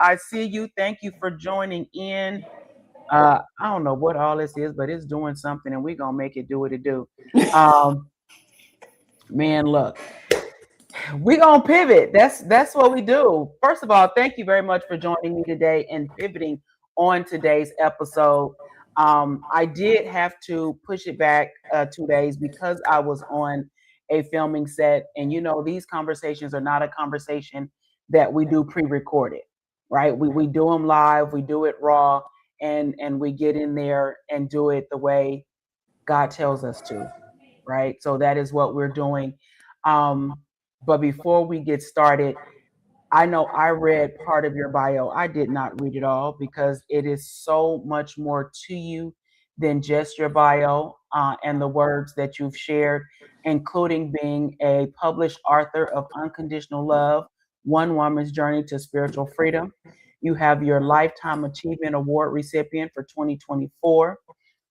I see you. Thank you for joining in. I don't know what all this is, but it's doing something, and we're gonna make it do what it do. Um, man, look, we're gonna pivot. That's what we do. First of all, thank you very much for joining me today and pivoting on today's episode. I did have to push it back 2 days because I was on a filming set, and these conversations are not a conversation that we do pre-recorded, right? We do them live, we do it raw, and we get in there and do it the way God tells us to, right? So that is what we're doing. Um, but before we get started, I know I read part of your bio. I did not read it all because it is so much more to you than just your bio and the words that you've shared, including being a published author of Unconditional Love, One Woman's Journey to Spiritual Freedom. You have your Lifetime Achievement Award recipient for 2024,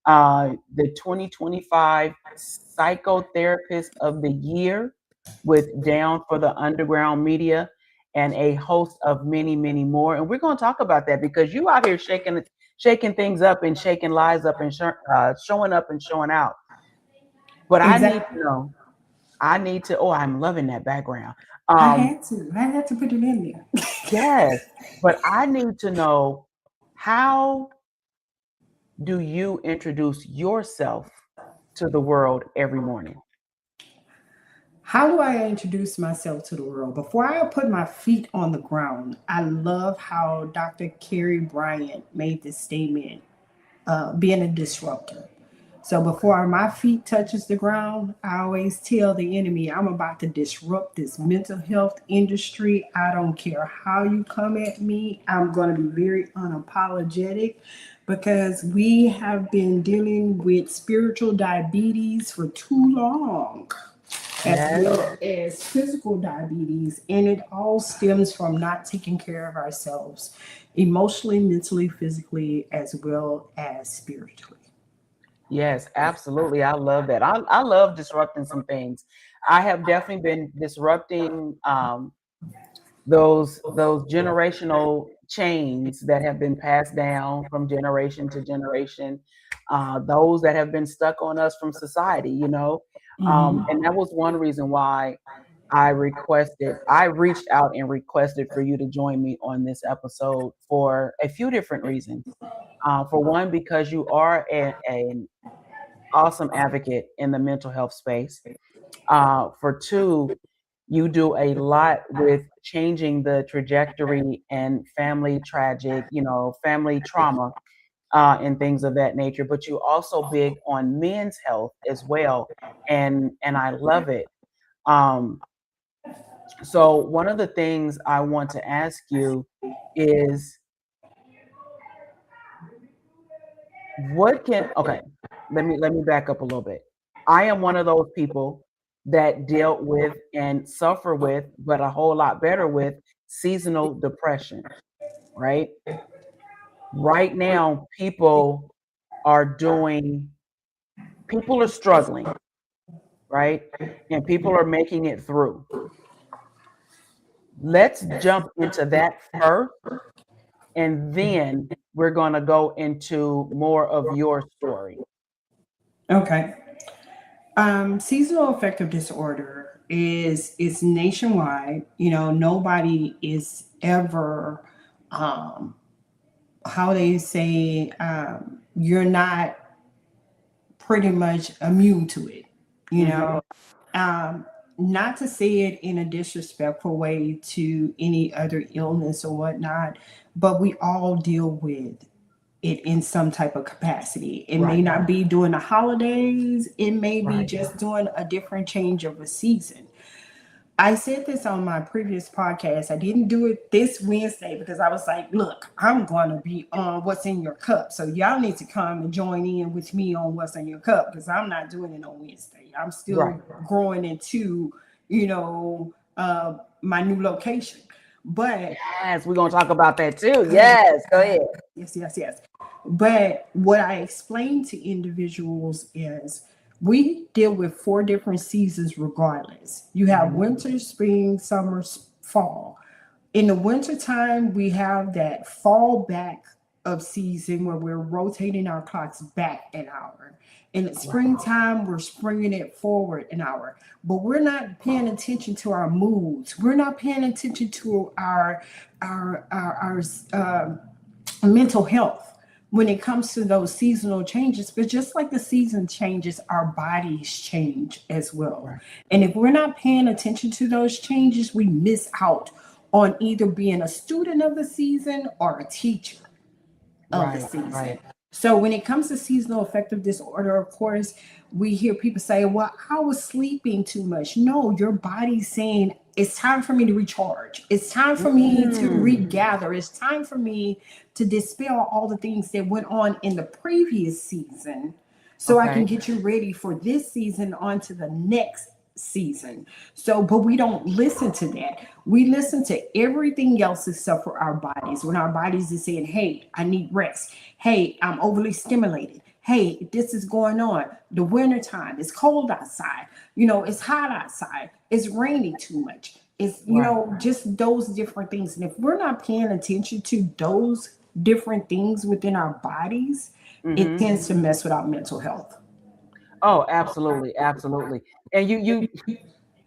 the 2025 Psychotherapist of the Year with Down for the Underground Media, and a host of many, many more. And we're going to talk about that because you out here shaking things up and shaking lives up and showing up and showing out. But I need Exactly. to know. I need to. Oh, I'm loving that background. I Um, had to. I had to put it in there. yes, but I need to know, how do you introduce yourself to the world every morning? How do I introduce myself to the world? Before I put my feet on the ground, I love how Dr. Carrie Bryant made this statement, being a disruptor. So Okay. before my feet touches the ground, I always tell the enemy, I'm about to disrupt this mental health industry. I don't care how you come at me. I'm going to be very unapologetic because we have been dealing with spiritual diabetes for too long, as Yes. well as physical diabetes. And it all stems from not taking care of ourselves emotionally, mentally, physically, as well as spiritually. Yes, absolutely. I love that. I love disrupting some things. I have definitely been disrupting those generational chains that have been passed down from generation to generation, those that have been stuck on us from society, and that was one reason why I reached out and requested for you to join me on this episode for a few different reasons. For one, because you are an awesome advocate in the mental health space. For two, you do a lot with changing the trajectory and family trauma, and things of that nature. But you also big on men's health as well, and I love it. Um, so one of the things I want to ask you is, what can okay, let me back up a little bit. I am one of those people that dealt with and suffer with, but a whole lot better with, seasonal depression, right? Right now, people are struggling, right? And people are making it through. Let's jump into that first, and then we're going to go into more of your story. Okay. Seasonal affective disorder is nationwide. You know, nobody is ever, um, how they say, you're not pretty much immune to it. You Hmm. know, um, not to say it in a disrespectful way to any other illness or whatnot, but we all deal with it in some type of capacity. It may Right, not be during the holidays, it may be right. just doing a different change of a season. I said this on my previous podcast. I didn't do it this Wednesday because I was like, look, I'm going to be on What's in Your Cup. So y'all need to come and join in with me on What's in Your Cup because I'm not doing it on Wednesday. I'm Right. still growing into, my new location. But Yes, we're gonna talk about that too. Yes, go ahead. yes, yes, yes. But what I explain to individuals is we deal with four different seasons regardless. You have Mhm. winter, spring, summer, fall. In the wintertime, we have that fall back of season where we're rotating our clocks back an hour. In the springtime, we're springing it forward an hour. But we're not paying attention to our moods. We're not paying attention to our mental health when it comes to those seasonal changes. But just like the season changes, our bodies change as well. Right. And if we're not paying attention to those changes, we miss out on either being a student of the season or a teacher of the season. Right. So when it comes to seasonal affective disorder, of course, we hear people say, well, I was sleeping too much. No, your body's saying it's time for me to recharge. It's time for me to regather. It's time for me to dispel all the things that went on in the previous season so I can get you ready for this season on to the next season. So, but we don't listen to that. We listen to everything else except for our bodies. When our bodies is saying, hey, I need rest. Hey, I'm overly stimulated. Hey, this is going on. The winter time, it's cold outside. It's hot outside. It's raining too much. It's, just those different things. And if we're not paying attention to those different things within our bodies, it tends to mess with our mental health. Oh, absolutely. Absolutely. And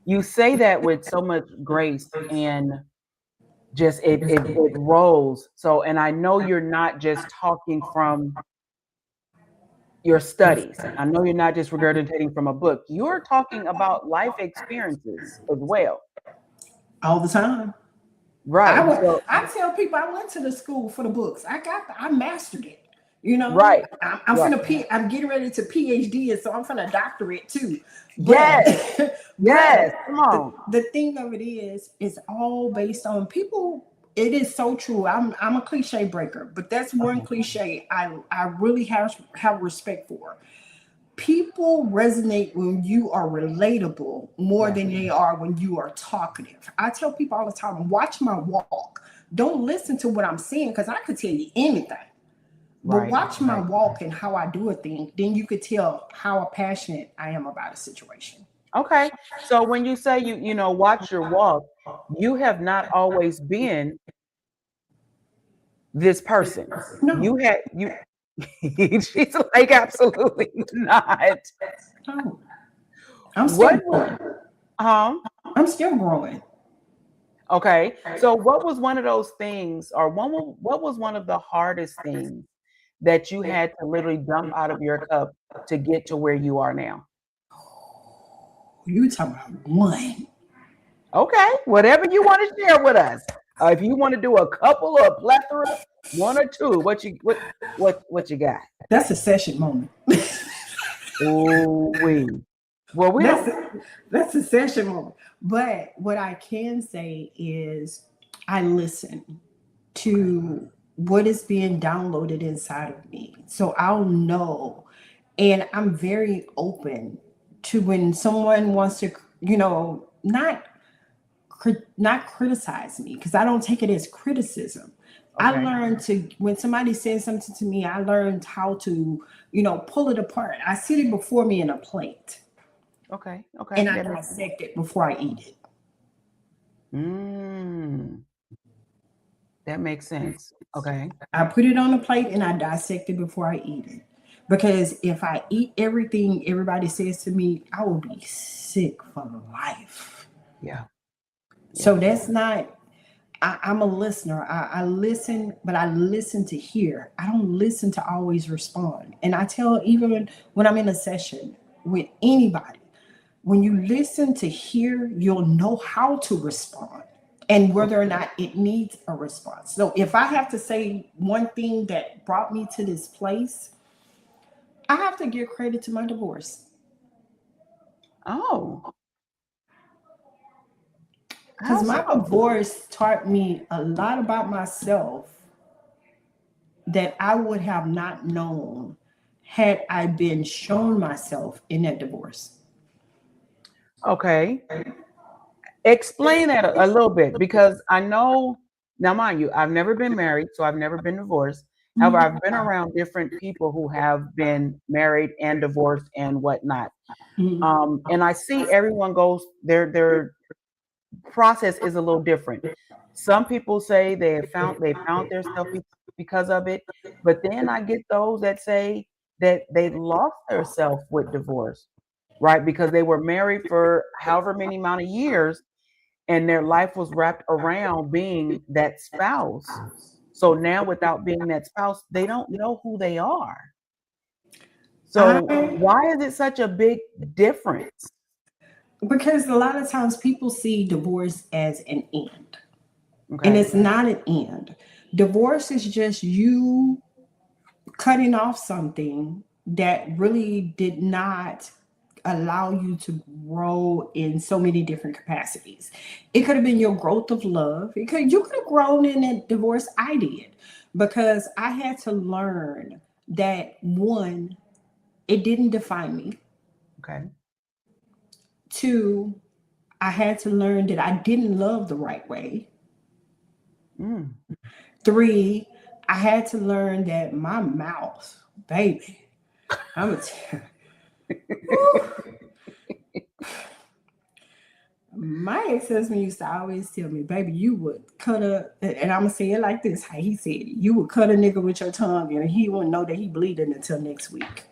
you say that with so much grace, and just it rolls. So, and I know you're not just talking from your studies. I know you're not just regurgitating from a book. You're talking about life experiences as well. All the time. Right. I tell people I went to the school for the books. I mastered it. Right. I'm getting ready to PhD, and so I'm finna doctorate too. Yes. Yes. Come on. The thing of it is, it's all based on people. It is so true. I'm a cliche breaker, but that's one cliche I really have respect for. People resonate when you are relatable more than they are when you are talkative. I tell people all the time, watch my walk. Don't listen to what I'm saying, because I could tell you anything. But watch my walk and how I do a thing, then you could tell how passionate I am about a situation. Okay. So when you say you watch your walk, you have not always been this person. No. She's like, absolutely not. No. I'm still growing. I'm still growing. Okay. So what was one of those things, or what was one of the hardest things that you had to literally dump out of your cup to get to where you are now? You talking about one. Okay. Whatever you want to share with us. If you want to do a couple or a plethora, one or two, what you got? That's a session moment. Oh, well, that's a session moment. But what I can say is I listen to what is being downloaded inside of me. So I'll know. And I'm very open to when someone wants to, not criticize me, because I don't take it as criticism. Okay. I learned when somebody says something to me, I learned how to, pull it apart. I sit it before me in a plate. Okay. And I dissect it before I eat it. That makes sense. Okay. I put it on a plate and I dissect it before I eat it. Because if I eat everything everybody says to me, I will be sick for life. Yeah. So that's not, I'm a listener. I listen, but I listen to hear. I don't listen to always respond. And I tell, even when I'm in a session with anybody, when you listen to hear, you'll know how to respond and whether or not it needs a response. So if I have to say one thing that brought me to this place, I have to give credit to my divorce. Oh. Because my divorce taught me a lot about myself that I would have not known had I been shown myself in that divorce. Okay. Explain that a little bit, because I know, now mind you, I've never been married, so I've never been divorced. However, I've been around different people who have been married and divorced and whatnot. And I see everyone goes, process is a little different. Some people say they found themselves because of it, but then I get those that say that they lost their self with divorce, right? Because they were married for however many amount of years, and their life was wrapped around being that spouse. So now, without being that spouse, they don't know who they are. So I why is it such a big difference? Because a lot of times people see divorce as an end, and Okay. it's not an end. Divorce is just you cutting off something that really did not allow you to grow in so many different capacities. It could have been your growth of love. You could have grown in a divorce. I did, because I had to learn that, one, it didn't define me. Okay. Two, I had to learn that I didn't love the right way. Mm. Three, I had to learn that my mouth, baby, I'm a my ex-husband used to always tell me, baby, you would cut a, and I'm gonna say it like this, how he said it, you would cut a nigga with your tongue and he wouldn't know that he bleeding until next week.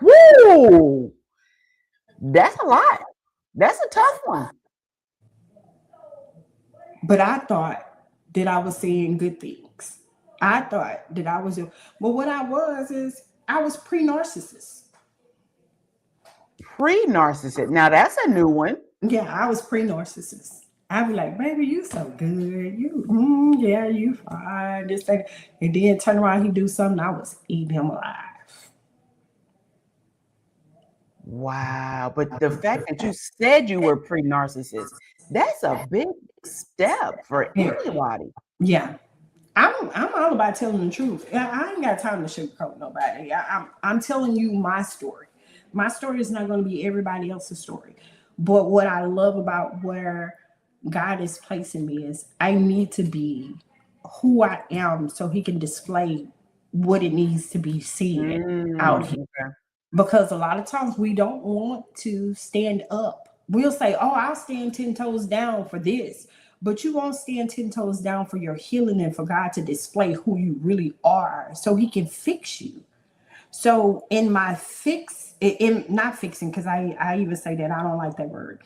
Woo! That's a lot. That's a tough one. But I thought that I was saying good things. I thought that I was, but what I was is I was pre-narcissist. Pre-narcissist. Now that's a new one. Yeah, I was pre-narcissist. I'd be like, baby, you so good. You, yeah, you fine. This, that. And then turn around, he do something, I was eating him alive. Wow. But the fact that you said you were pre-narcissist, that's a big step for anybody. Yeah. I'm all about telling the truth. I ain't got time to sugarcoat nobody. I'm telling you my story. My story is not going to be everybody else's story. But what I love about where God is placing me is I need to be who I am so he can display what it needs to be seen out here. Okay. Because a lot of times we don't want to stand up. We'll say, oh, I'll stand 10 toes down for this. But you won't stand 10 toes down for your healing and for God to display who you really are so he can fix you. So in my in not fixing, because I even say that, I don't like that word.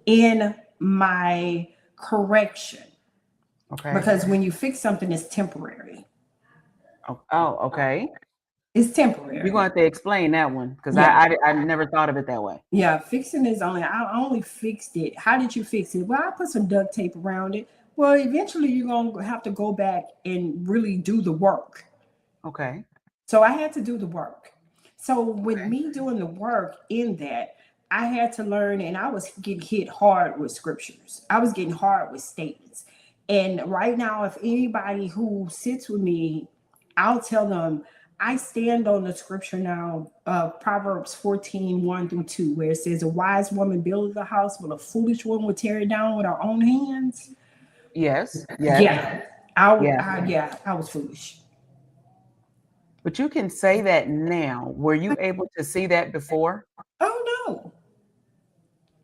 In my correction. Okay. Because when you fix something, it's temporary. Oh, okay. It's temporary. You're gonna have to explain that one because Yeah. I never thought of it that way. Yeah, fixing is I only fixed it. How did you fix it? Well, I put some duct tape around it. Well, eventually you're gonna have to go back and really do the work. Okay. So I had to do the work. So with me doing the work in that, I had to learn, and I was getting hit hard with scriptures. I was getting hard with statements. And right now, if anybody who sits with me, I'll tell them I stand on the scripture now, Proverbs 14, 1-2, where it says, a wise woman builds a house, but a foolish one will tear it down with her own hands. Yes. Yes. Yeah. I was foolish. But you can say that now. Were you able to see that before? Oh, no.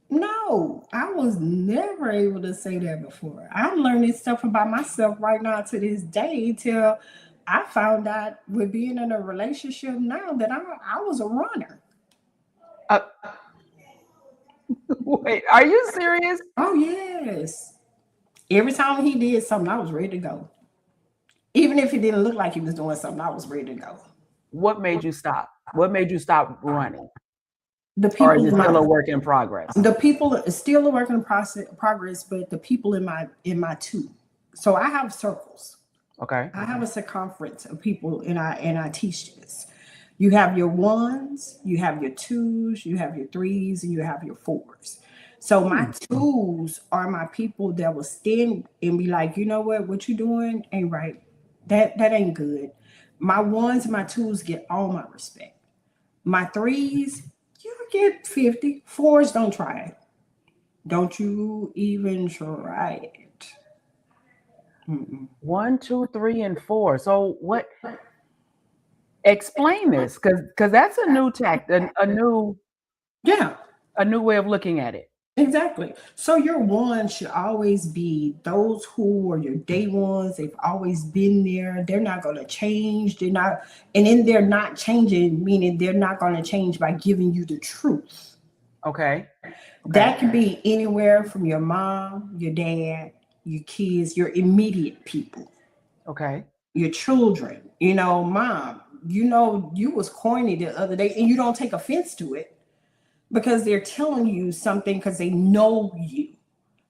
No, I was never able to say that before. I'm learning stuff about myself right now to this day till I found out with being in a relationship now that I was a runner. Wait, are you serious? Oh, yes. Every time he did something, I was ready to go. Even if it didn't look like he was doing something, I was ready to go. What made you stop? What made you stop running? The people Or is it still a work in progress? The people is still a work in progress, but the people in my two. So I have circles. Okay. I have a circumference of people, and I teach this. You have your ones, you have your twos, you have your threes, and you have your fours. So my twos are my people that will stand and be like, you know what you doing ain't right. That ain't good. My ones and my twos get all my respect. My threes, you get 50. Fours, don't try it. Don't you even try it. 1, 2, 3, and 4. So what? Explain this, because that's a new tact, a new way of looking at it. Exactly. So your one should always be those who are your day ones. They've always been there. They're not going to change. They're not, and then they're not changing, meaning they're not going to change by giving you the truth. Okay. Okay. That could be anywhere from your mom, your dad, your kids, your immediate people, Okay. your children. Mom, you was corny the other day, and you don't take offense to it because they're telling you something because they know you.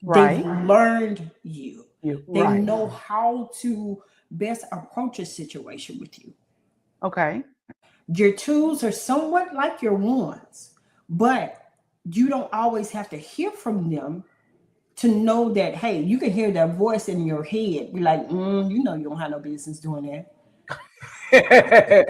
They've Right. learned you. You They right. know how to best approach a situation with you. Okay. Your twos are somewhat like your ones, but you don't always have to hear from them to know that, hey, you can hear that voice in your head. Be like, you don't have no business doing that.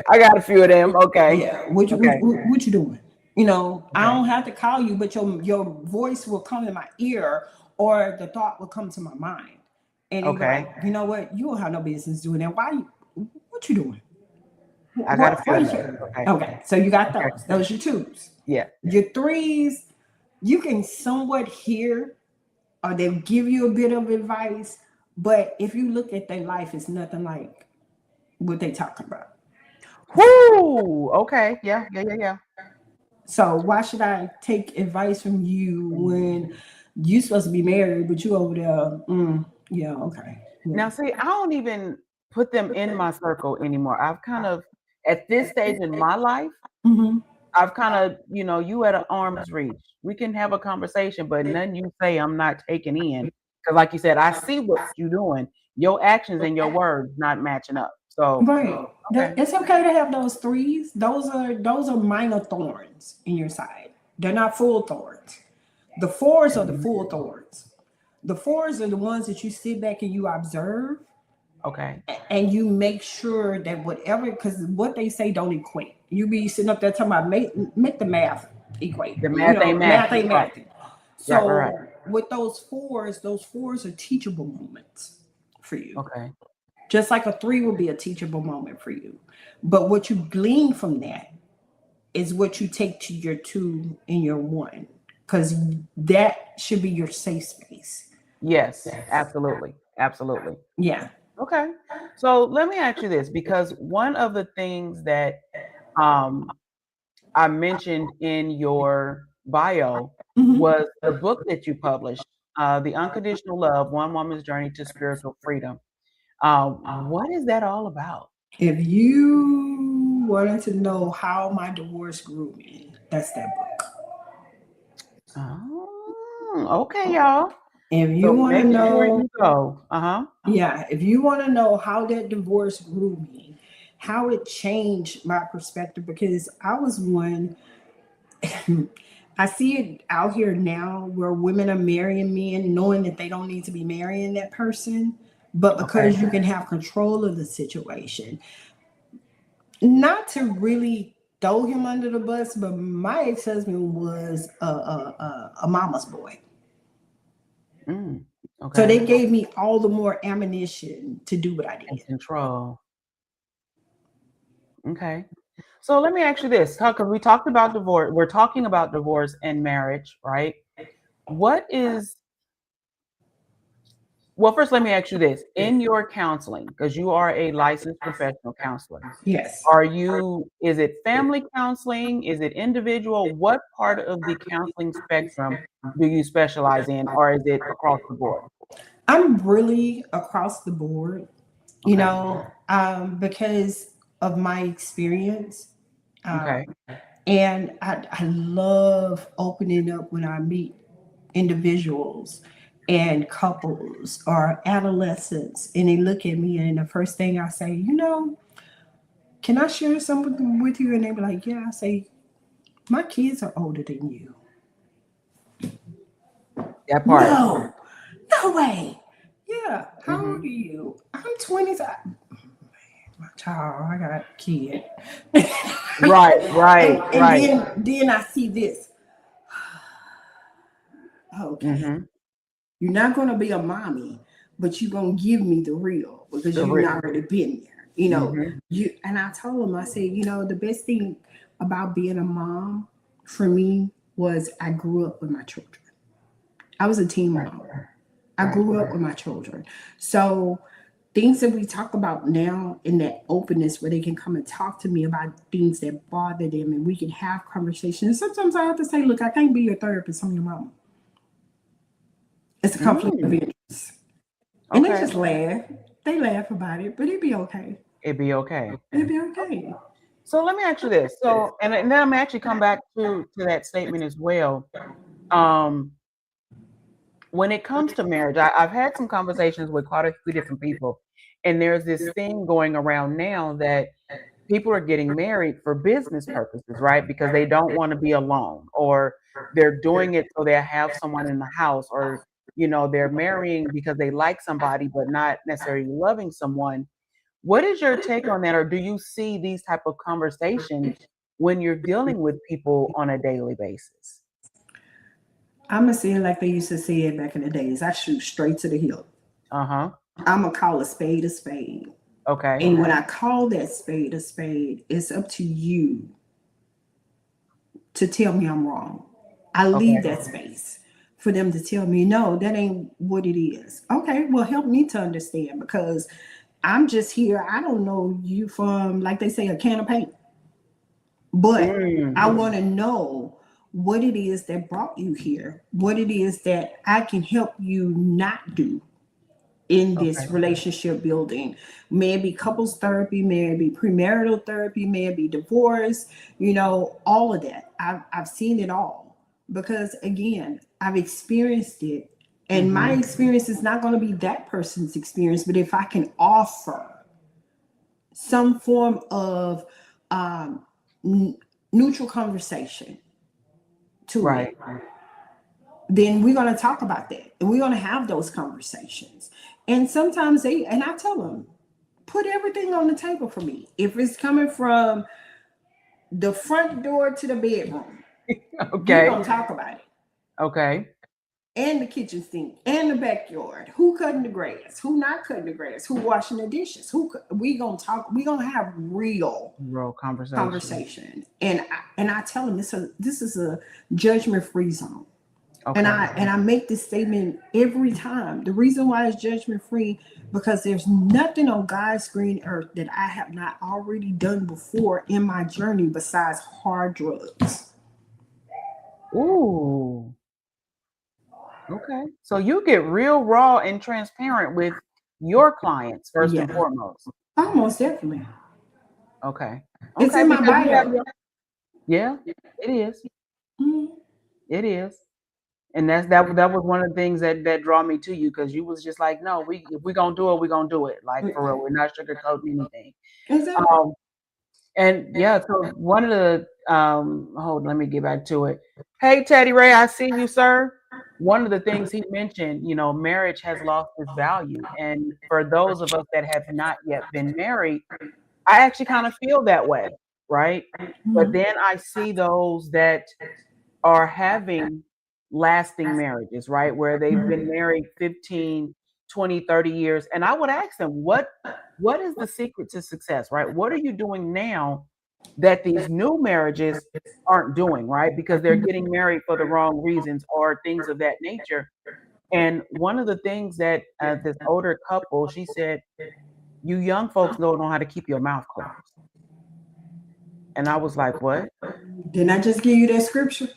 I got a few of them. Okay. Yeah, what you what, Okay. what, what you doing? I Okay. don't have to call you, but your voice will come in my ear, or the thought will come to my mind, and you be Okay. like, you know what? You don't have no business doing that. Why? What you doing? I got a few Why of you those. here? Okay. Okay, so you got Okay. those. Those are your twos. Yeah. Your threes, you can somewhat hear, or they'll give you a bit of advice, but if you look at their life, it's nothing like what they talking about. Whoo. Okay. Yeah. Yeah. Yeah. Yeah. So why should I take advice from you when you supposed to be married, but you over there? Yeah, okay. Yeah. Now, see, I don't even put them in my circle anymore. I've kind of, at this stage in my life, Mhm. I've kind of, you at an arm's reach. We can have a conversation, but nothing you say, I'm not taking in. Because, like you said, I see what you're doing. Your actions and your words not matching up. So, Right. okay. It's okay to have those threes. Those are minor thorns in your side. They're not full thorns. The fours are the Mhm. full thorns. The fours are the ones that you sit back and you observe, Okay. and you make sure that whatever, because what they say don't equate. You be sitting up there talking about make the math equate. The math ain't Math matching. ain't Right. math. Yeah. Right. So with those fours are teachable moments for you. Okay. Just like a three will be a teachable moment for you. But what you glean from that is what you take to your two and your one, because that should be your safe space. Yes. Absolutely. Absolutely. Yeah. Okay. So let me ask you this, because one of the things that um, I mentioned in your bio Mhm. was the book that you published, The Unconditional Love, One Woman's Journey to Spiritual Freedom. What is that all about? If you wanted to know how my divorce grew me, that's that book. Oh, okay, y'all. If So you want to make sure know, you go. Uh-huh. yeah, if you want to know how that divorce grew me, how it changed my perspective, because I was one, I see it out here now where women are marrying men knowing that they don't need to be marrying that person, but Okay. because you can have control of the situation. Not to really throw him under the bus, but my ex husband was a mama's boy. Mm, So okay. they gave me all the more ammunition to do what I And did. control. Okay. So let me ask you this, because we talked about divorce. We're talking about divorce and marriage, right? What is, well, first, let me ask you this. In your counseling, because you are a licensed professional counselor, Yes. is it family counseling? Is it individual? What part of the counseling spectrum do you specialize in, or is it across the board? I'm really across the board, Okay. because of my experience. Okay. Um, and I love opening up when I meet individuals and couples or adolescents, and they look at me, and the first thing I say, can I share something with you? And they be like, yeah. I say, my kids are older than you. That part. No, no way. Yeah. How old Hmm. are you? I'm 25. My child, I got a kid. Right, and right, and right. then I see this. Okay. Hmm. You're not gonna be a mommy, but you're gonna give me the real because The you've real. already been there. Hmm. You and I told him, I said, the best thing about being a mom for me was I grew up with my children. I was a teen mom. I grew up with my children. So things that we talk about now in that openness where they can come and talk to me about things that bother them and we can have conversations. Sometimes I have to say, look, I can't be your therapist, I'm your mama. It's a conflict of interest. And they Okay. just laugh. They laugh about it, but it'd be okay. It'd be okay. It'd be okay. So let me ask you this. So, and then I'm actually come back to that statement as well. When it comes to marriage, I've had some conversations with quite a few different people, and there's this thing going around now that people are getting married for business purposes, right? Because they don't want to be alone, or they're doing it so they have someone in the house, or they're marrying because they like somebody but not necessarily loving someone. What is your take on that, or do you see these type of conversations when you're dealing with people on a daily basis? I'm going to say it like they used to say it back in the days. I shoot straight to the hip. Uh-huh. I'm going to call a spade a spade. Okay. And when I call that spade a spade, it's up to you to tell me I'm wrong. I leave that space for them to tell me, no, that ain't what it is. Okay, well, help me to understand, because I'm just here. I don't know you from, like they say, a can of paint. But I want to know what it is that brought you here, what it is that I can help you not do in this relationship building. May it be couples therapy, may it be premarital therapy, may it be divorce, all of that. I've seen it all, because again, I've experienced it, and my experience is not going to be that person's experience. But if I can offer some form of neutral conversation to it, then we're going to talk about that, and we're going to have those conversations. And sometimes and I tell them, put everything on the table for me. If it's coming from the front door to the bedroom, we're going to talk about it. Okay. And the kitchen sink and the backyard. Who cutting the grass? Who not cutting the grass? Who washing the dishes? We going to talk. We going to have real conversation. And I tell them this is a judgment-free zone. Okay. And I make this statement every time. The reason why it's judgment-free, because there's nothing on God's green earth that I have not already done before in my journey besides hard drugs. Ooh. Okay. So you get real raw and transparent with your clients first and foremost. Oh, most definitely. Okay. It's in my bio. Yeah, it is. Mm-hmm. It is. And that was one of the things that draw me to you, because you was just like, no, if we're gonna do it, we're gonna do it. Like, for real, we're not sugarcoating anything. Exactly. And yeah, so one of the hold, let me get back to it. Hey, Teddy Ray, I see you, sir. One of the things he mentioned, marriage has lost its value. And for those of us that have not yet been married, I actually kind of feel that way, right? Mm-hmm. But then I see those that are having lasting marriages, right? Where they've been married 15, 20, 30 years. And I would ask them, what is the secret to success, right? What are you doing now that these new marriages aren't doing, right? Because they're getting married for the wrong reasons or things of that nature. And one of the things that this older couple, she said, you young folks don't know how to keep your mouth closed. And I was like, what? Didn't I just give you that scripture?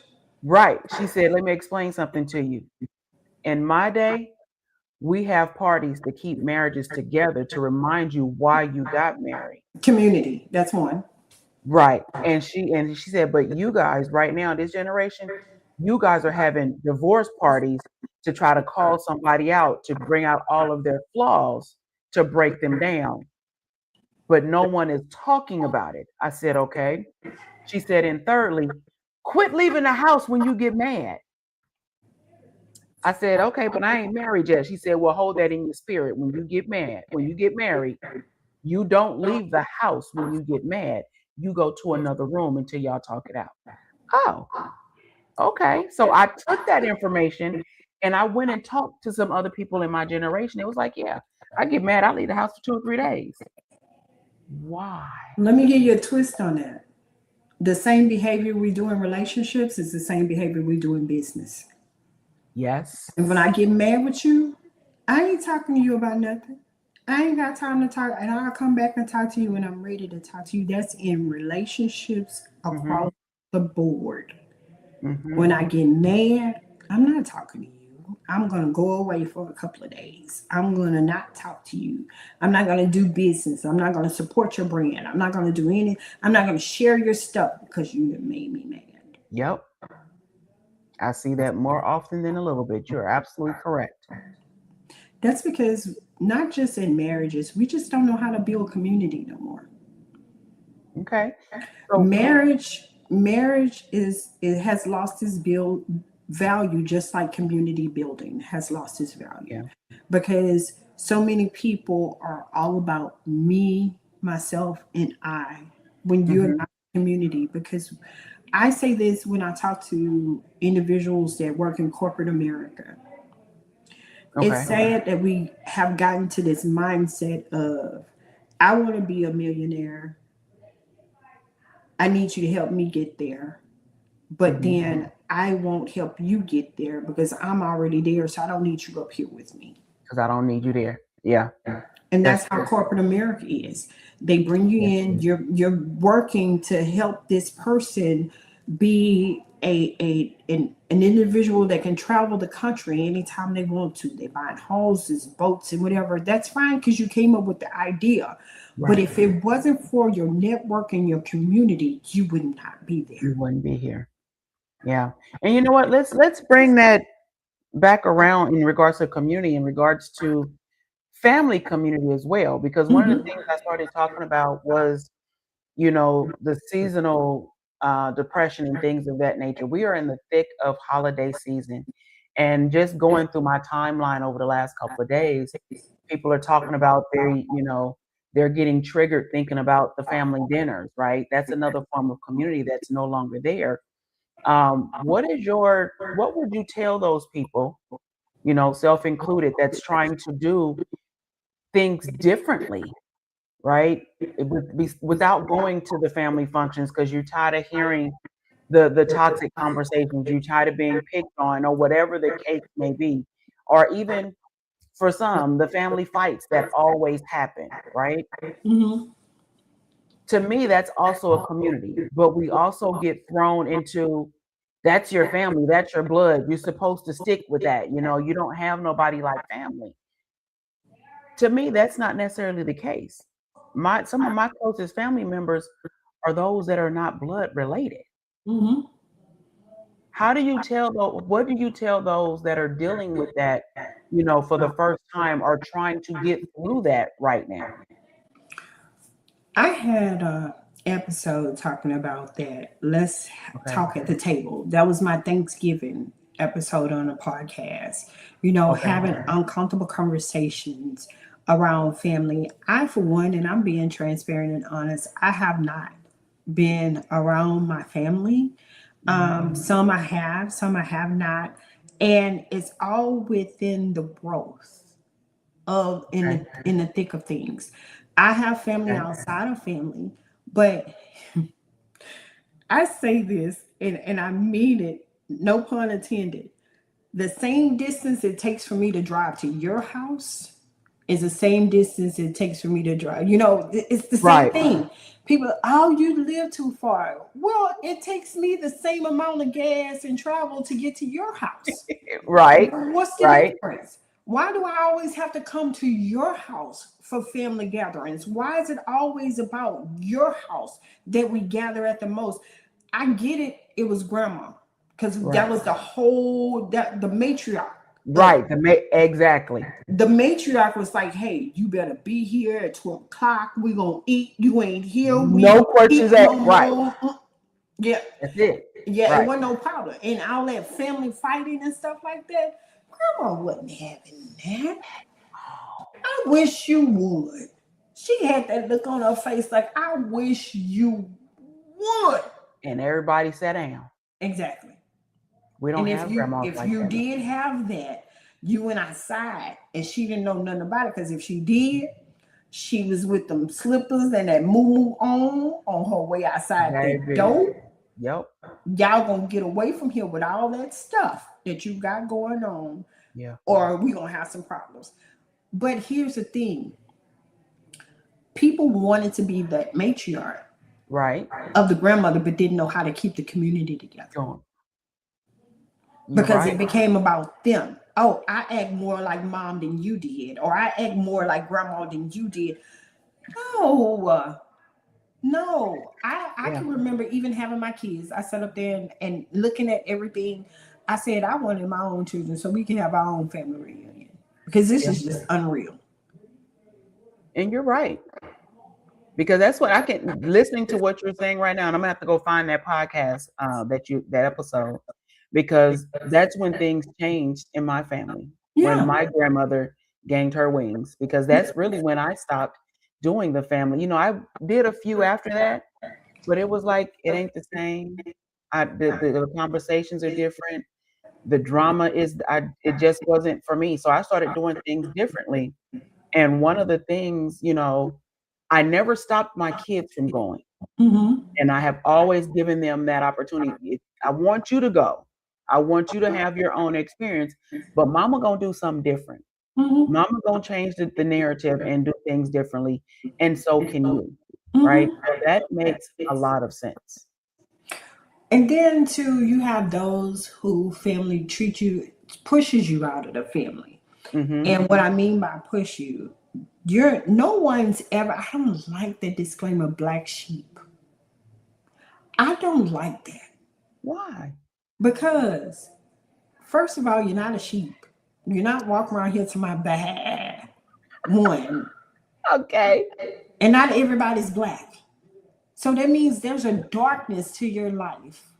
Right. She said, let me explain something to you. In my day, we have parties to keep marriages together to remind you why you got married. Community, that's one. Right. And she said, but you guys right now, this generation, you guys are having divorce parties to try to call somebody out, to bring out all of their flaws, to break them down. But no one is talking about it. I said, okay. She said, and thirdly, quit leaving the house when you get mad. I said, okay, but I ain't married yet. She said, well, hold that in your spirit. When you get mad, when you get married, you don't leave the house when you get mad. You go to another room until y'all talk it out. Oh, okay. So I took that information and I went and talked to some other people in my generation. It was like, yeah, I get mad. I leave the house for 2 or 3 days. Why? Let me give you a twist on that. The same behavior we do in relationships is the same behavior we do in business. Yes. And when I get mad with you, I ain't talking to you about nothing. I ain't got time to talk, and I'll come back and talk to you when I'm ready to talk to you. That's in relationships Mm-hmm. across the board. Mm-hmm. When I get mad, I'm not talking to you. I'm going to go away for a couple of days. I'm going to not talk to you. I'm not going to do business. I'm not going to support your brand. I'm not going to do any. I'm not going to share your stuff because you have made me mad. Yep. I see that more often than a little bit. You're absolutely correct. That's because not just in marriages, we just don't know how to build community no more. Okay. So Marriage is it has lost its build value, just like community building has lost its value, yeah. because so many people are all about me, myself, and I when you're Mm-hmm. not community. Because I say this when I talk to individuals that work in corporate America. It's Okay. sad that we have gotten to this mindset of, I want to be a millionaire. I need you to help me get there. But Mm-hmm. then I won't help you get there because I'm already there. So I don't need you up here with me. Because I don't need you there. Yeah. And That's that's how corporate America is. They bring you yes, in, you're working to help this person be an individual that can travel the country anytime they want to. They buy houses, boats, and whatever. That's fine because you came up with the idea. But right. if it wasn't for your network and your community, you would not be You there. wouldn't be here. Yeah. And you know what? Let's bring that back around in regards to community, in regards to family community as well. Because one of the Mhm. things I started talking about was, the seasonal depression and things of that nature. We are in the thick of holiday season. And just going through my timeline over the last couple of days, people are talking about they're getting triggered thinking about the family dinners, right? That's another form of community that's no longer there. What would you tell those people, self included, that's trying to do things differently, right? Without going to the family functions because you're tired of hearing the toxic conversations, you're tired of being picked on, or whatever the case may be, or even for some, the family fights that always happen, right? Mhm. To me, that's also a community, but we also get thrown into that's your family, that's your blood. You're supposed to stick with that. You don't have nobody like family. To me, that's not necessarily the case. Some of my closest family members are those that are not blood related. Mhm. What do you tell those that are dealing with that, for the first time or trying to get through that right now? I had a episode talking about that. Let's Okay. talk at the table. That was my Thanksgiving episode on the podcast. Okay. Having uncomfortable conversations around family. I, for one, and I'm being transparent and honest, I have not been around my family. Mhm. Some I have, some I have not. And it's all within the growth of Okay. in the thick of things. I have family Okay. outside of family, but I say this and I mean it, no pun intended. The same distance it takes for me to drive to your house is the same distance it takes for me to drive. It's the same Right. thing. People, oh, you live too far. Well, it takes me the same amount of gas and travel to get to your house. Right. What's the Right. difference? Why do I always have to come to your house for family gatherings? Why is it always about your house that we gather at the most? I get it. It was grandma because that Right. was the matriarch. Right. Exactly. The matriarch was like, "Hey, you better be here at 12 o'clock. We gonna eat. You ain't here. We No don't questions eat at no right. more." Yeah, That's it. yeah. It Right. wasn't no problem, and all that family fighting and stuff like that. Grandma wasn't having that. I wish you would. She had that look on her face like, I wish you would. And everybody sat down. Exactly. We don't And if have you grandmas if like you that no did have that, you went outside and she didn't know nothing about it. Because if she did, she was with them slippers and that moo on her way outside more. that Baby. door. Yep. Y'all gonna get away from here with all that stuff that you got going on, Yeah. or we gonna have some problems. But here's the thing: people wanted to be the matriarch Right. of the grandmother, but didn't know how to keep the community together Go on. You're because right. it became about them. Oh, I act more like mom than you did, or I act more like grandma than you did. No, no. I Yeah. can remember even having my kids. I sat up there and looking at everything. I said I wanted my own children so we can have our own family reunion because this Yeah. is just unreal. And you're right. Because that's what I can listening to what you're saying right now, and I'm gonna have to go find that podcast, that episode, because that's when things changed in my family. When Yeah. my grandmother gained her wings, because that's really when I stopped doing the family. I did a few after that, but it was like it ain't the same. The conversations are different. The drama it just wasn't for me. So I started doing things differently. And one of the things, I never stopped my kids from going. Mm-hmm. And I have always given them that opportunity. I want you to go. I want you to have your own experience, but mama gonna do something different. Mm-hmm. Mama gonna change the narrative and do things differently. And so can you, right? Mm-hmm. So that makes a lot of sense. And then too, you have those who family pushes you out of the family. Mm-hmm. And what I mean by push you, you're no one's ever. I don't like the disclaimer, black sheep. I don't like that Why? because first of all, you're not a sheep. You're not walking around here to my back. One, Okay. and not everybody's black. So that means there's a darkness to your life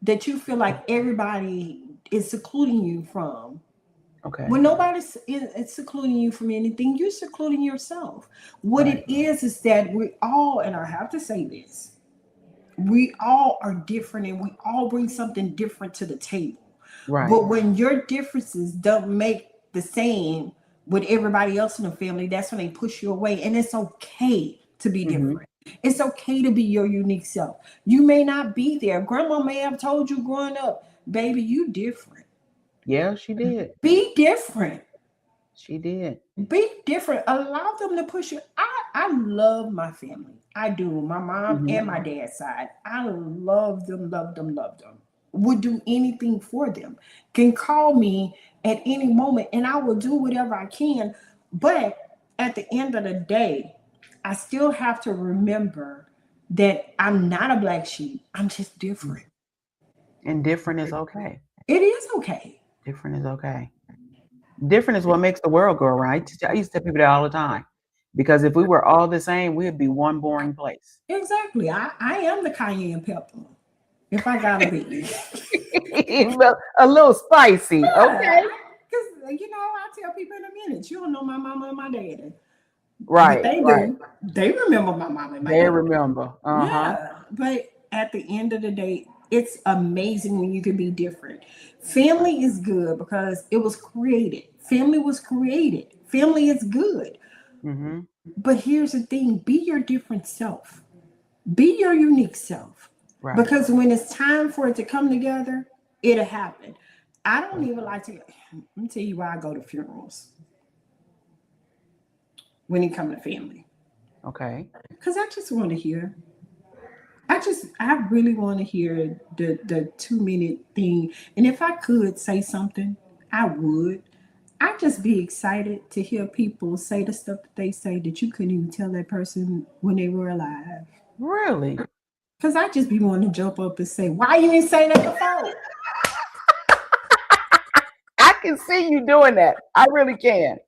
that you feel like everybody is secluding you from. Okay. When nobody's is secluding you from anything, you're secluding yourself. What Right. it is that we all, and I have to say this, we all are different and we all bring something different to the table. Right. But when your differences don't make the same with everybody else in the family, that's when they push you away. And it's okay to be Mm-hmm. different. It's okay to be your unique self. You may not be there. Grandma may have told you growing up, baby, you different. Yeah, she did. Be different. She did. Be different. Allow them to push you. I love my family. I do. My mom Mm-hmm. and my dad's side. I love them, love them, love them. Would do anything for them. Can call me at any moment and I will do whatever I can. But at the end of the day, I still have to remember that I'm not a black sheep. I'm just different. And different is okay. It is okay. Different is okay. Different is what makes the world go around. I used to tell people that all the time. Because if we were all the same, we'd be one boring place. Exactly. I am the cayenne pepper. If I gotta be. A little spicy. Yeah. Okay. Because, I tell people in a minute, you don't know my mama and my daddy. Right. But they Right. do. They remember my mama and my They daddy. remember. Uh-huh. Yeah. But at the end of the day, it's amazing when you can be different. Family is good because it was created. Family was created. Family is good. Mm-hmm. But here's the thing, be your different self. Be your unique self. Right. Because when it's time for it to come together, it'll happen. I don't even like to. Let me tell you why I go to funerals when it comes to family. Okay. Because I just want to hear. I really want to hear the 2 minute thing. And if I could say something, I would. I'd just be excited to hear people say the stuff that they say that you couldn't even tell that person when they were alive. Really? Because I just be wanting to jump up and say, why you didn't say that before? I can see you doing that. I really can.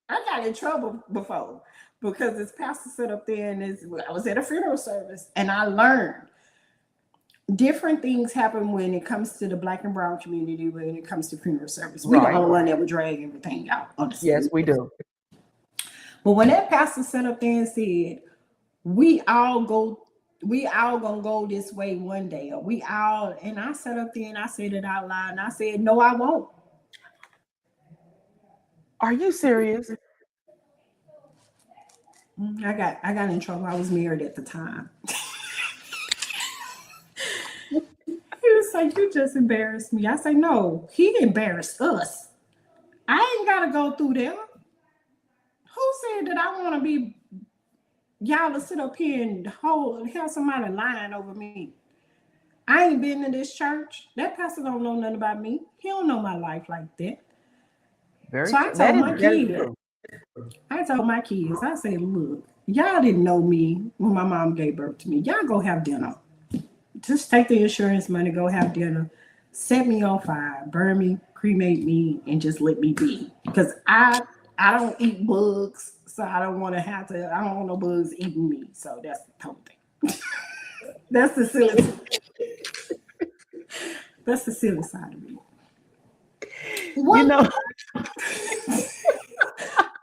I got in trouble before because this pastor sat up there and I was at a funeral service and I learned different things happen when it comes to the black and brown community when it comes to funeral service. We Right. the only one that would drag everything out. Honestly. Yes, we do. But when that pastor sat up there and said, we all gonna go this way one day, or and I sat up there and I said it out loud and I said, no, I won't. Are you serious? I got in trouble. I was married at the time. say, you just embarrassed me. I say, no, he embarrassed us. I ain't got to go through them. Who said that I want to be, y'all to sit up here and have somebody lying over me? I ain't been to this church. That pastor don't know nothing about me. He don't know my life like that. So I told my kids, I said, look, y'all didn't know me when my mom gave birth to me. Y'all go have dinner. Just take the insurance money, go have dinner, set me on fire, burn me, cremate me, and just let me be. Because I don't eat bugs, so I don't want no bugs eating me. So that's the whole thing. That's the silly side of me. What? You know,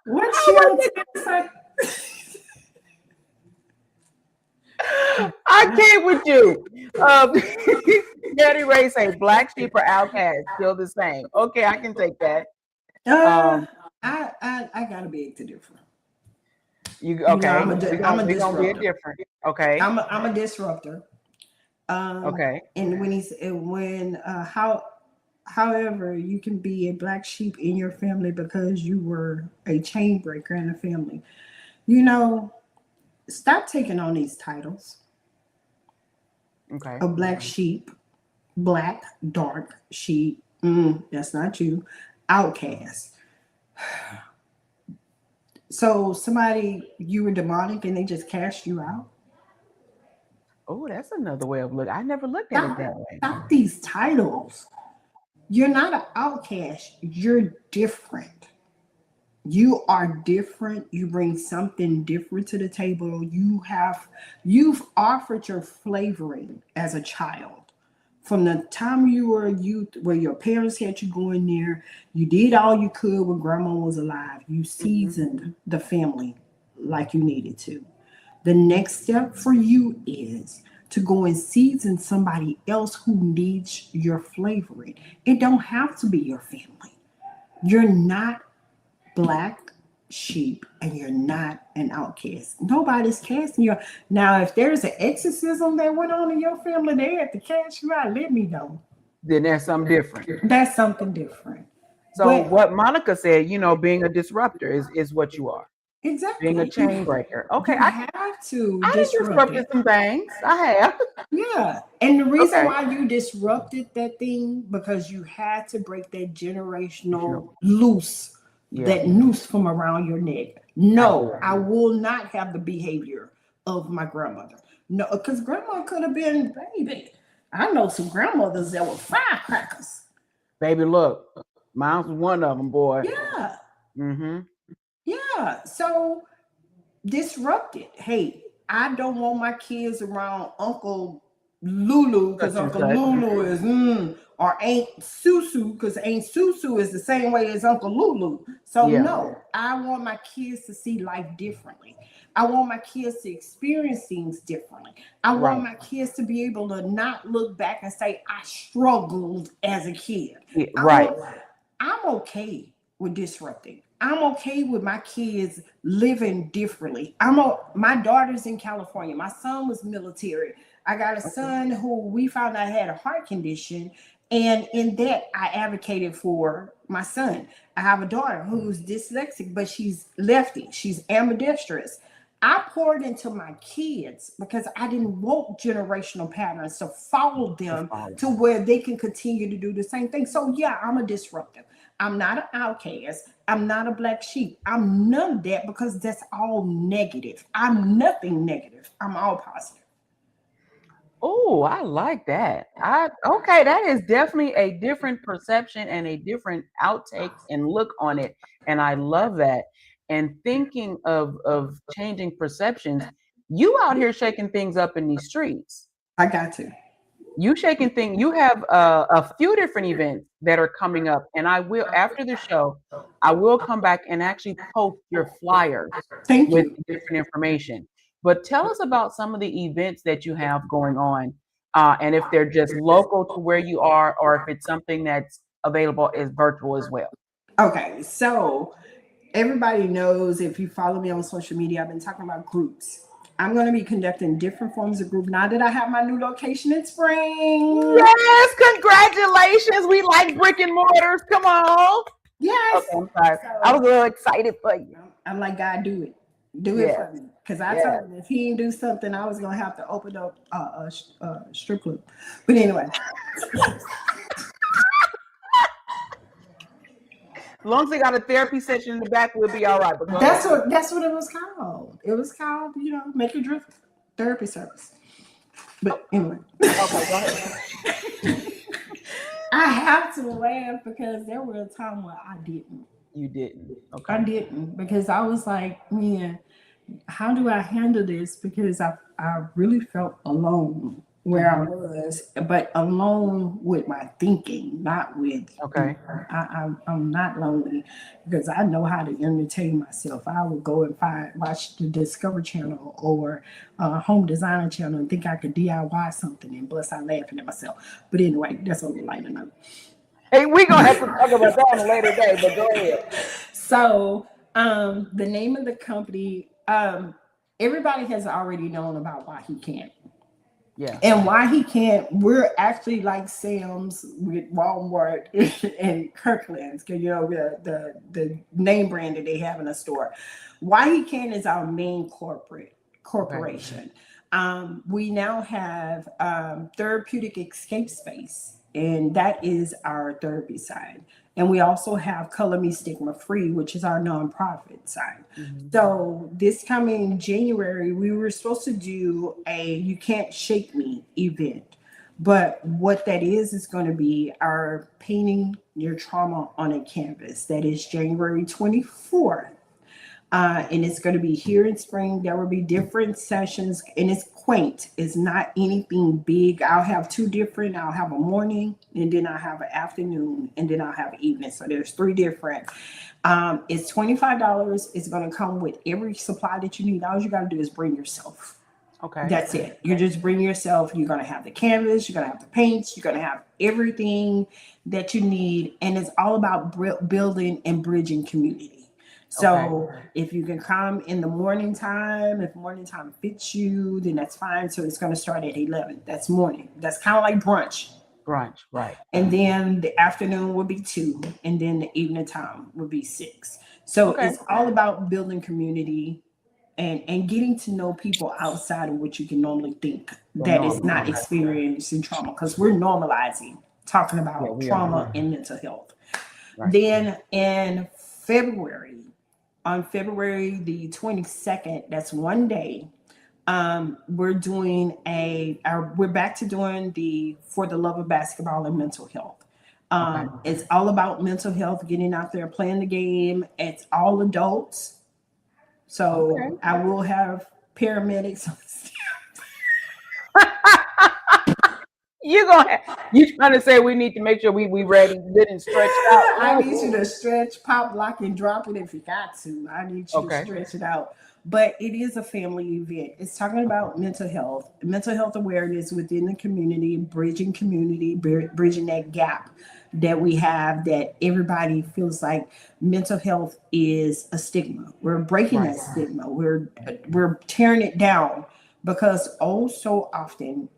What's your side? I can't with you. Daddy Ray say black sheep or outcast still the same. Okay, I can take that. I gotta beg to differ. You okay? I'm a we're gonna be different. Okay. I'm a disruptor. Okay. And however, you can be a black sheep in your family because you were a chain breaker in the family. Stop taking on these titles. Okay. A black sheep, black, dark sheep. That's not you. Outcast. So you were demonic and they just cast you out? Oh, that's another way of looking. I never looked at it that way. Stop these titles. You're not an outcast. You're different. You are different. You bring something different to the table. You've offered your flavoring as a child. From the time you were a youth, where your parents had you going there, you did all you could when grandma was alive. You seasoned the family like you needed to. The next step for you is to go and season somebody else who needs your flavoring. It don't have to be your family. You're not black sheep and you're not an outcast. Nobody's casting you out. Now, if there's an exorcism that went on in your family, they had to cast you out, let me know. Then that's something different. That's something different. So what Monica said, being a disruptor is what you are. Exactly. Being a chain breaker. Okay. I have to. I disrupted some things. I have. Yeah. And the reason why you disrupted that thing, because you had to break that generational loose. Yeah. That noose from around your neck. No, I will not have the behavior of my grandmother. No, because grandma could have been, baby. I know some grandmothers that were firecrackers. Baby, look, mine was one of them, boy. Yeah. Mm-hmm. Yeah. So disrupted. Hey, I don't want my kids around Uncle Lulu because Uncle Lulu is or Aunt Susu because Aunt Susu is the same way as Uncle Lulu. So no, I want my kids to see life differently. I want my kids to experience things differently. I want my kids to be able to not look back and say, I struggled as a kid. Yeah, I'm okay with disrupting. I'm okay with my kids living differently. My daughter's in California. My son was military. I got a son who we found out had a heart condition. And in that, I advocated for my son. I have a daughter who's dyslexic, but she's lefty. She's ambidextrous. I poured into my kids because I didn't want generational patterns to follow them to where they can continue to do the same thing. So yeah, I'm a disruptor. I'm not an outcast. I'm not a black sheep. I'm none of that because that's all negative. I'm nothing negative. I'm all positive. Oh, I like that. Okay, that is definitely a different perception and a different outtake and look on it. And I love that. And thinking of changing perceptions, you out here shaking things up in these streets. I got to. You shaking things. You have a few different events that are coming up, and I will, after the show, I will come back and actually post your flyers with different information. But tell us about some of the events that you have going on, and if they're just local to where you are, or if it's something that's available as virtual as well. Okay, so everybody knows, if you follow me on social media, I've been talking about groups. I'm going to be conducting different forms of group now that I have my new location in spring. Yes, congratulations. We like brick and mortars. Come on. Yes. Okay, I'm sorry. So, I was a little excited for you. I'm like, God, do it. Do it for me. Because I told him if he didn't do something, I was going to have to open up a strip club. But anyway. As long as they got a therapy session in the back, we'll be all right. But that's what it was called. It was called, Make It Drift therapy service. But anyway. Okay, go ahead. I have to laugh because there were a time where I didn't. You didn't. Okay. I didn't because I was like, man, how do I handle this? Because I really felt alone where I was, but alone with my thinking, not with. Okay. I'm not lonely because I know how to entertain myself. I would go and watch the Discovery Channel or Home Designer Channel and think I could DIY something and bust out laughing at myself. But anyway, that's a little lighter note. Hey, we're gonna have to talk about that on a later day, but go ahead. So the name of the company, everybody has already known about Why He Can't. Yeah. And Why He Can't, we're actually like Sam's with Walmart and Kirkland's, because the name brand that they have in a store. Why He Can't is our main corporation. Okay. We now have Therapeutic Escape Space, and that is our therapy side. And we also have Color Me Stigma Free, which is our nonprofit side. Mm-hmm. So this coming January, we were supposed to do a You Can't Shake Me event. But what that is going to be our Painting Your Trauma on a Canvas. That is January 24th. And it's going to be here in spring. There will be different sessions, and it's quaint. It's not anything big. I'll have two different. I'll have a morning, and then I'll have an afternoon, and then I'll have an evening. So there's three different. It's $25. It's going to come with every supply that you need. All you got to do is bring yourself. Okay. That's it. You just bring yourself. You're going to have the canvas. You're going to have the paints. You're going to have everything that you need. And it's all about building and bridging community. So if you can come in the morning time, if morning time fits you, then that's fine. So it's going to start at 11. That's morning. That's kind of like brunch. Brunch, right. And then the afternoon will be 2. And then the evening time will be 6. So it's all about building community and getting to know people outside of what you can normally think that is not experiencing trauma. Because we're normalizing talking about trauma and mental health. Right. Then in February, on February the 22nd, that's one day, we're doing we're back to doing the For the Love of Basketball and Mental Health. It's all about mental health, getting out there, playing the game. It's all adults. So I will have paramedics. You trying to say we need to make sure we ready, good and stretched out? I need you to stretch, pop, lock, and drop it if you got to. I need you to stretch it out. But it is a family event. It's talking about mental health awareness within the community, bridging that gap that we have, that everybody feels like mental health is a stigma. We're breaking that stigma. We're tearing it down because so often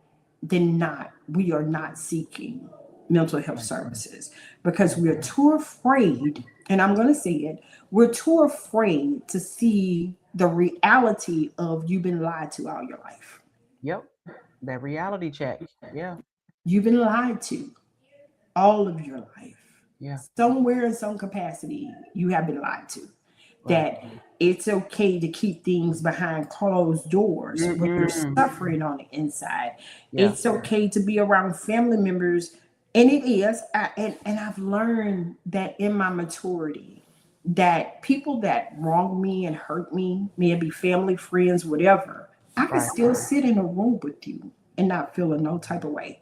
than not, we are not seeking mental health services because we're too afraid, and I'm going to say it, we're too afraid to see the reality of you've been lied to all your life. Yep, that reality check. Yeah. You've been lied to all of your life. Yeah. Somewhere in some capacity, you have been lied to. That it's okay to keep things behind closed doors when you're suffering on the inside. Yeah. It's okay to be around family members. And it is. And I've learned that in my maturity, that people that wrong me and hurt me, may it be family, friends, whatever, I can still sit in a room with you and not feel in no type of way.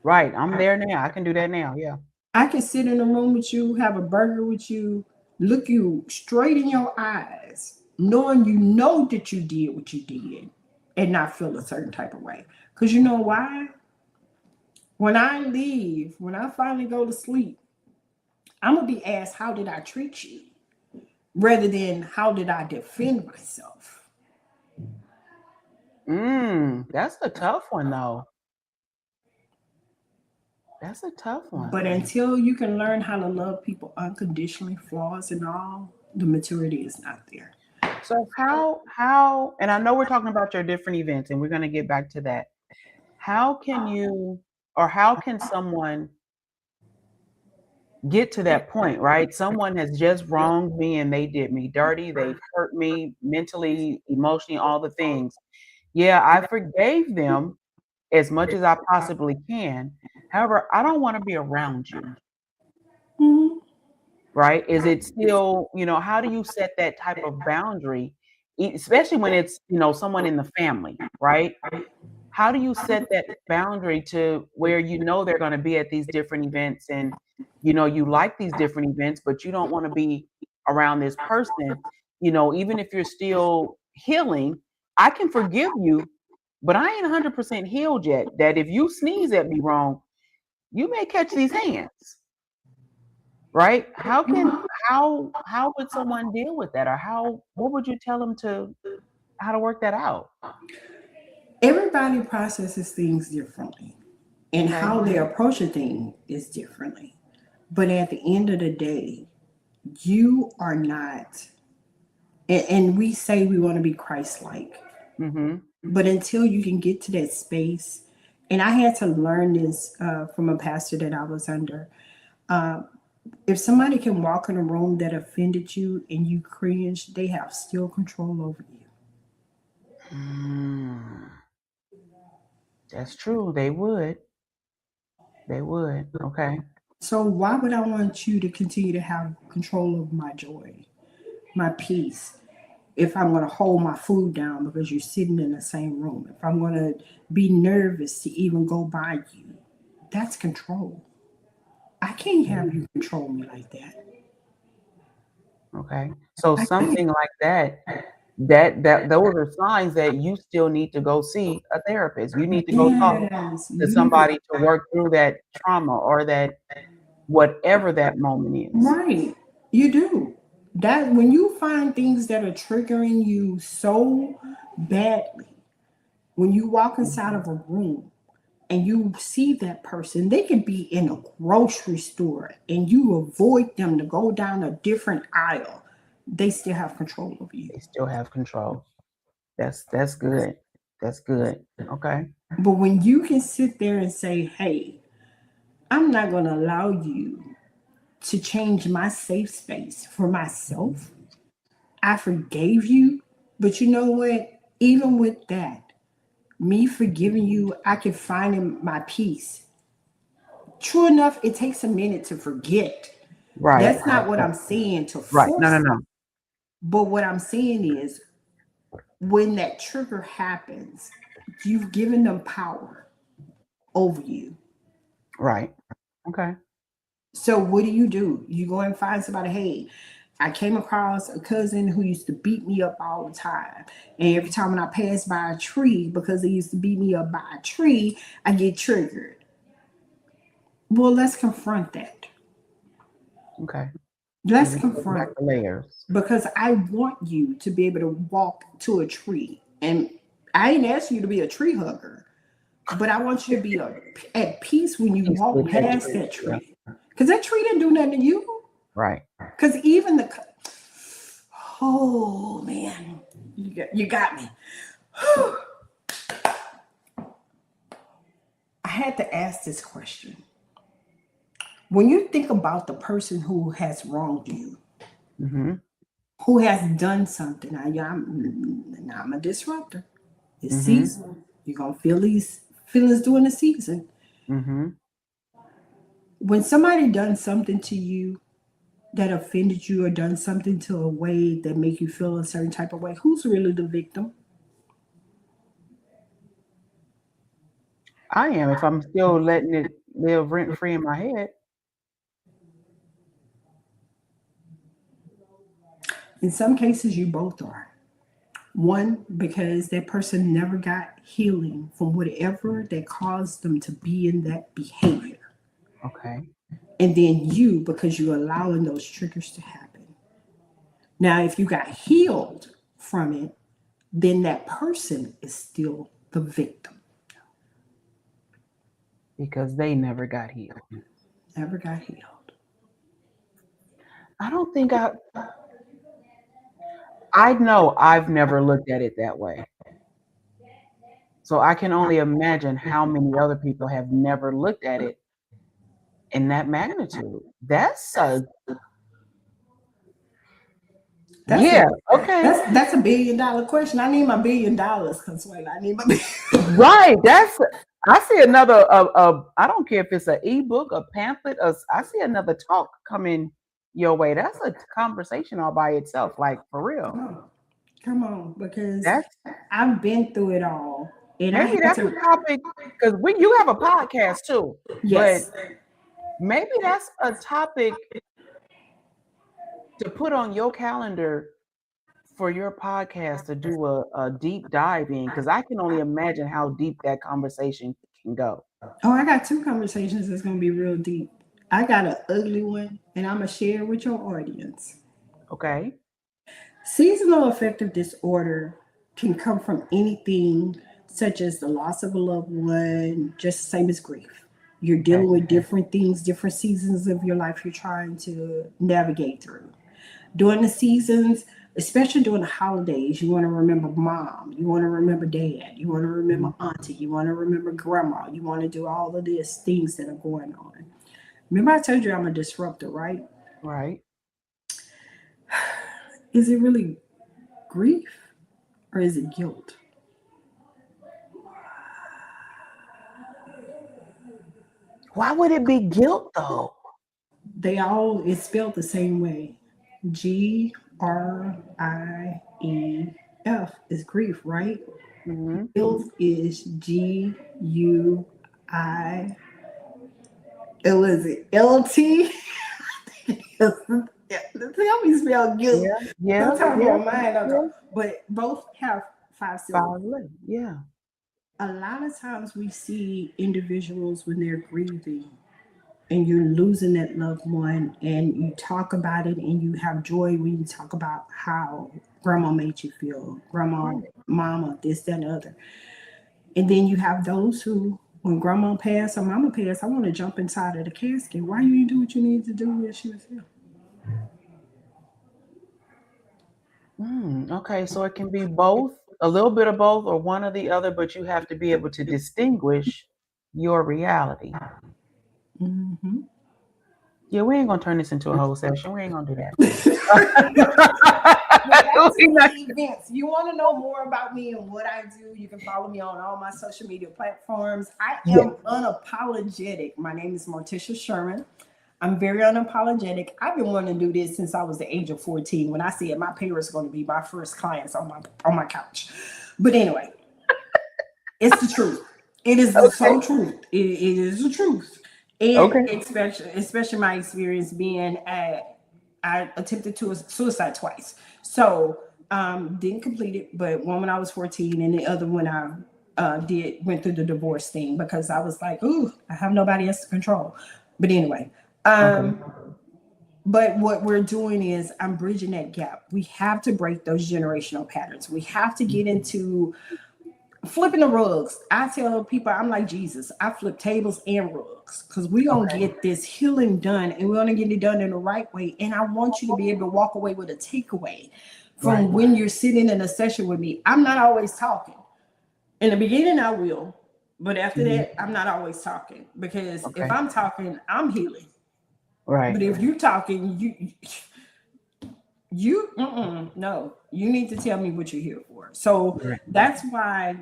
Right. I'm there now. I can do that now. Yeah. I can sit in a room with you, have a burger with you, look you straight in your eyes, knowing you know that you did what you did and not feel a certain type of way. Because you know why? When I leave, when I finally go to sleep, I'm going to be asked, how did I treat you? Rather than how did I defend myself? That's a tough one though. That's a tough one. But until you can learn how to love people unconditionally, flaws and all, the maturity is not there. So how and I know we're talking about your different events and we're going to get back to that. How can you or how can someone get to that point, right? Someone has just wronged me and they did me dirty. They've hurt me mentally, emotionally, all the things. Yeah, I forgave them as much as I possibly can. However, I don't want to be around you, Mhm. right? Is it still, how do you set that type of boundary, especially when it's, someone in the family, right? How do you set that boundary to where they're going to be at these different events and you like these different events, but you don't want to be around this person, even if you're still healing, I can forgive you, but I ain't 100% healed yet. That if you sneeze at me wrong, you may catch these hands, right? How would someone deal with that, or what would you tell them how to work that out? Everybody processes things differently, and Okay. how they approach a thing is differently. But at the end of the day, you are not, and we say we want to be Christ like, Mm-hmm. but until you can get to that space, and I had to learn this from a pastor that I was under. If somebody can walk in a room that offended you and you cringe, they have still control over you. Mm, that's true. They would. They would. Okay. So why would I want you to continue to have control of my joy, my peace? If I'm going to hold my food down because you're sitting in the same room, if I'm going to be nervous to even go by you, that's control. I can't have you control me like that. Okay. So I can't. something like that those are signs that you still need to go see a therapist. You need to go talk Yes, to you need to. somebody to work through that trauma or that whatever that moment is. Right. You do. That when you find things that are triggering you so badly, when you walk inside of a room and you see that person, they could be in a grocery store and you avoid them to go down a different aisle. They still have control of you. They still have control. That's good. That's good. Okay. But when you can sit there and say, hey, I'm not going to allow you to change my safe space for myself. I forgave you, but you know what? Even with that, me forgiving you, I can find in my peace. True enough, it takes a minute to forget. Right. That's not what I'm saying to Right. No, no, force it. no. But what I'm saying is when that trigger happens, you've given them power over you. Right. Okay. So what do? You go and find somebody, hey, I came across a cousin who used to beat me up all the time. And every time when I pass by a tree, because they used to beat me up by a tree, I get triggered. Well, let's confront that. Okay. Let's Maybe peel confront back it. the layers. Because I want you to be able to walk to a tree. And I ain't asking you to be a tree hugger, but I want you to be at peace when you Peace walk with that past tree. that Yeah. tree. Because that tree didn't do nothing to you. Right. Because even oh man, you got me. I had to ask this question. When you think about the person who has wronged you, Mm-hmm. who has done something, I'm a disruptor. It's Mm-hmm. season. You're going to feel these feelings during the season. Mm-hmm. When somebody done something to you that offended you or done something to a way that make you feel a certain type of way, who's really the victim? I am if I'm still letting it live rent free in my head. In some cases, you both are. One, because that person never got healing from whatever that caused them to be in that behavior. Okay. And then you, because you're allowing those triggers to happen. Now, if you got healed from it, then that person is still the victim. Because they never got healed. Never got healed. I don't think I know I've never looked at it that way. So I can only imagine how many other people have never looked at it in that magnitude. That's a That's yeah, a, okay. that's $1 billion question. I need my $1 billion, Consuela. I need my Right. I see another I don't care if it's an ebook, a pamphlet, I see another talk coming your way. That's a conversation all by itself, like for real. Come on, because That's I've been through it all. And maybe that's a topic because you have a podcast too. Yes. But maybe that's a topic to put on your calendar for your podcast to do a deep dive in, because I can only imagine how deep that conversation can go. Oh, I got 2 conversations that's going to be real deep. I got an ugly one, and I'm going to share with your audience. Okay. Seasonal affective disorder can come from anything such as the loss of a loved one, just the same as grief. You're dealing with different things, different seasons of your life you're trying to navigate through. During the seasons, especially during the holidays, you want to remember mom, you want to remember dad, you want to remember auntie, you want to remember grandma, you want to do all of these things that are going on. Remember I told you I'm a disruptor, right? Right. Is it really grief or is it guilt? Why would it be guilt though? It's spelled the same way. Grief is grief, right? Mm-hmm. Guilt is GUI. Was it LT? Tell me spell guilt. Yeah. But both have 5 syllables. Yeah. A lot of times we see individuals when they're grieving and you're losing that loved one and you talk about it and you have joy when you talk about how grandma made you feel, grandma, mama, this, that, and the other. And then you have those who, when grandma passed or mama passed, I want to jump inside of the casket. Why you didn't do what you needed to do when she was here? Okay, so it can be both, a little bit of both or one or the other, but you have to be able to distinguish your reality. Mm-hmm. Yeah, we ain't gonna turn this into a whole session. We ain't gonna do that. Events. You want to know more about me and what I do? You can follow me on all my social media platforms. I am unapologetic. My name is Morticia Sherman. I'm very unapologetic. I've been wanting to do this since I was the age of 14. When I said my parents are going to be my first clients on my couch. But anyway, it's the truth. It is the sole truth. It is the truth. And especially my experience being I attempted suicide twice. So didn't complete it, but one when I was 14 and the other one I went through the divorce thing because I was like, ooh, I have nobody else to control. But anyway, but what we're doing is I'm bridging that gap. We have to break those generational patterns. We have to get into flipping the rugs. I tell people I'm like Jesus. I flip tables and rugs because we're going to get this healing done and we're going to get it done in the right way. And I want you to be able to walk away with a takeaway from when you're sitting in a session with me. I'm not always talking. In the beginning, I will. But after that, I'm not always talking because if I'm talking, I'm healing. Right. But if you're talking, no, you need to tell me what you're here for. So that's why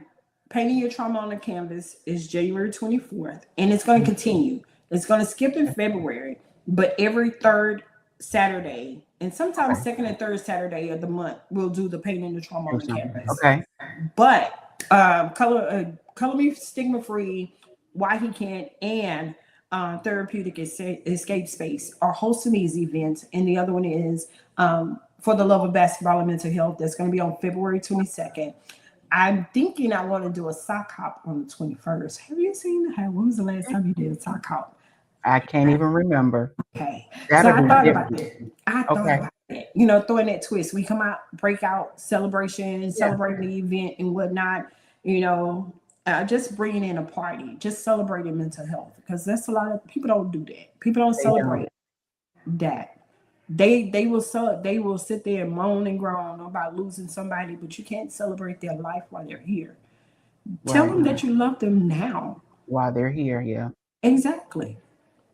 Painting Your Trauma on the Canvas is January 24th, and it's going to continue. It's going to skip in February, but every third Saturday, and sometimes second and third Saturday of the month, we'll do the Painting the Trauma on the Canvas. Okay. But Color Me Stigma Free, Why He Can't, and Therapeutic Escape Space are hosting these events, and the other one is For the Love of Basketball and Mental Health. That's going to be on February 22nd. I'm thinking I want to do a sock hop on the 21st. Have you seen that? When was the last time you did a sock hop? I can't even remember. Okay. So I thought about it. throwing that twist. We come out, break out, celebration, celebrating the event and whatnot. Just bringing in a party, just celebrating mental health, because that's a lot of people don't do that. People don't celebrate that. They will sit there and moan and groan about losing somebody, but you can't celebrate their life while they're here. Tell them that you love them now while they're here. Yeah, exactly.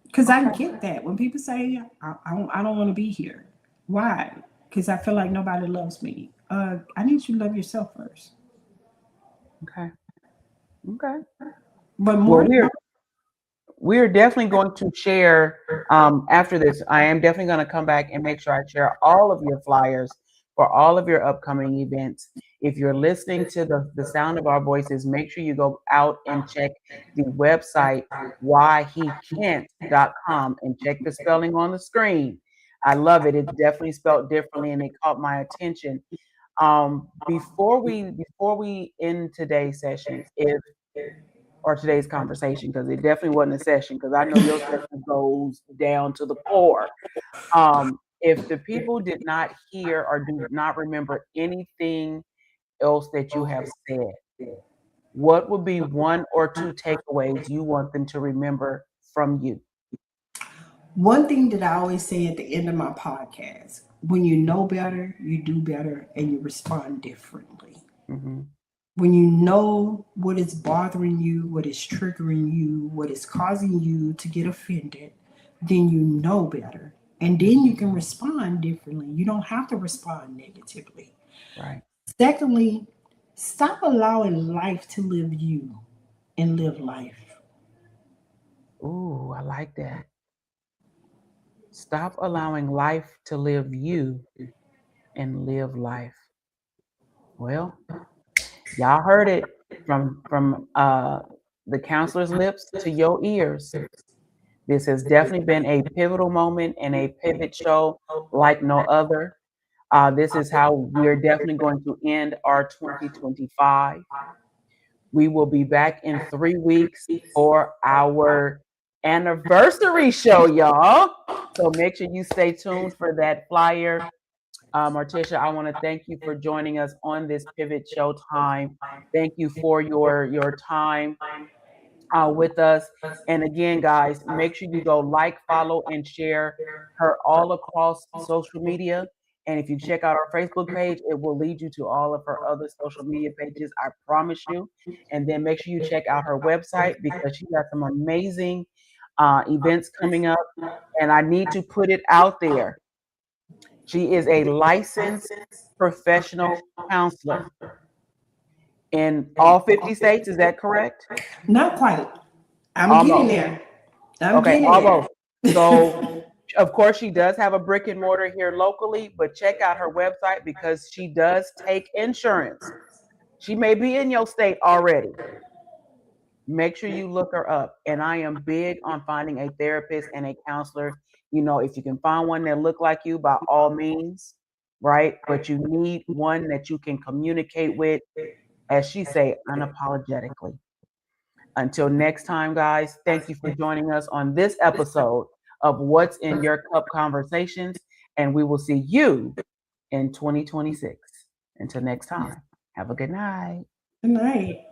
Because I get that when people say I don't want to be here. Why? Because I feel like nobody loves me. I need you to love yourself first. Okay. But more, we're definitely going to share after this. I am definitely going to come back and make sure I share all of your flyers for all of your upcoming events. If you're listening to the sound of our voices, make sure you go out and check the website whyhecan't.com and check the spelling on the screen. I love it. It's definitely spelled differently, and it caught my attention. Before we end today's session, or today's conversation, because it definitely wasn't a session, because I know your session goes down to the core. If the people did not hear or do not remember anything else that you have said, what would be one or two takeaways you want them to remember from you? One thing that I always say at the end of my podcast: when you know better, you do better, and you respond differently. Mm-hmm. When you know what is bothering you, what is triggering you, what is causing you to get offended, then you know better. And then you can respond differently. You don't have to respond negatively. Right. Secondly, stop allowing life to live you and live life. Ooh, I like that. Stop allowing life to live you and live life. Well, y'all heard it from the counselor's lips to your ears. This has definitely been a pivotal moment and a pivot show like no other. This is how we're definitely going to end our 2025. We will be back in 3 weeks for our anniversary show, y'all. So make sure you stay tuned for that flyer. Morticia, I want to thank you for joining us on this Pivot Show time. Thank you for your time with us. And again, guys, make sure you go like, follow, and share her all across social media. And if you check out our Facebook page, it will lead you to all of her other social media pages, I promise you. And then make sure you check out her website, because she got some amazing events coming up. And I need to put it out there. She is a licensed professional counselor in all 50 states. Is that correct? Not quite. I'm getting there. Almost. So, of course, she does have a brick and mortar here locally, but check out her website, because she does take insurance. She may be in your state already. Make sure you look her up. And I am big on finding a therapist and a counselor. If you can find one that look like you, by all means, right? But you need one that you can communicate with, as she say, unapologetically. Until next time, guys, thank you for joining us on this episode of What's in Your Cup Conversations, and we will see you in 2026. Until next time, have a good night. Good night.